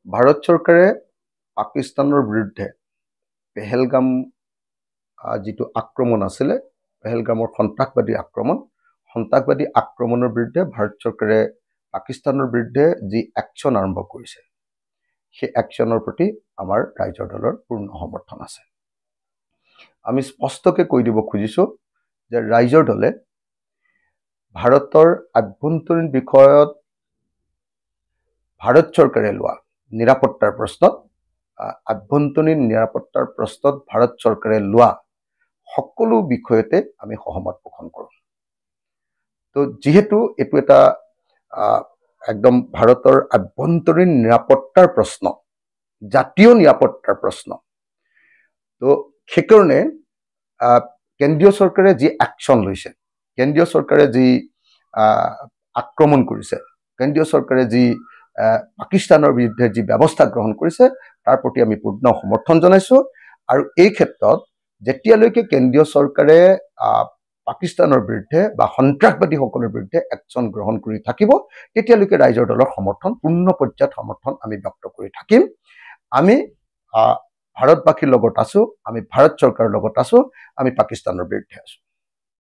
ভাৰত চৰকাৰে পাকিস্তানৰ বিৰুদ্ধে পেহেলগাম যিটো আক্ৰমণ আছিলে, পেহেলগামৰ সন্ত্ৰাসবাদী আক্ৰমণৰ বিৰুদ্ধে ভাৰত চৰকাৰে পাকিস্তানৰ বিৰুদ্ধে যি একশ্যন আৰম্ভ কৰিছে, সেই একশ্যনৰ প্ৰতি আমাৰ ৰাইজৰ দলৰ পূৰ্ণ সমৰ্থন আছে। আমি স্পষ্টকৈ কৈ দিব খুজিছোঁ যে ৰাইজৰ দলে ভাৰতৰ আভ্যন্তৰীণ বিষয়ত ভাৰত চৰকাৰে লোৱা নিৰাপত্তাৰ প্ৰশ্নত, আভ্যন্তৰীণ নিৰাপত্তাৰ প্ৰশ্নত ভাৰত চৰকাৰে লোৱা সকলো বিষয়তে আমি সহমত পোষণ কৰোঁ। তো যিহেতু এইটো এটা একদম ভাৰতৰ আভ্যন্তৰীণ নিৰাপত্তাৰ প্ৰশ্ন, জাতীয় নিৰাপত্তাৰ প্ৰশ্ন, তো সেইকাৰণে কেন্দ্ৰীয় চৰকাৰে যি একশ্যন লৈছে, কেন্দ্ৰীয় চৰকাৰে যি আক্ৰমণ কৰিছে, কেন্দ্ৰীয় চৰকাৰে যি পাকিস্তানৰ বিৰুদ্ধে যি ব্যৱস্থা গ্ৰহণ কৰিছে, তাৰ প্ৰতি আমি পূৰ্ণ সমৰ্থন জনাইছোঁ। আৰু এই ক্ষেত্ৰত যেতিয়ালৈকে কেন্দ্ৰীয় চৰকাৰে পাকিস্তানৰ বিৰুদ্ধে বা সন্ত্ৰাসবাদীসকলৰ বিৰুদ্ধে একশ্যন গ্ৰহণ কৰি থাকিব, তেতিয়ালৈকে ৰাইজৰ দলৰ সমৰ্থন, পূৰ্ণ পৰ্যায়ত সমৰ্থন আমি ব্যক্ত কৰি থাকিম। আমি ভাৰতবাসীৰ লগত আছোঁ, আমি ভাৰত চৰকাৰৰ লগত আছোঁ, আমি পাকিস্তানৰ বিৰুদ্ধে আছোঁ।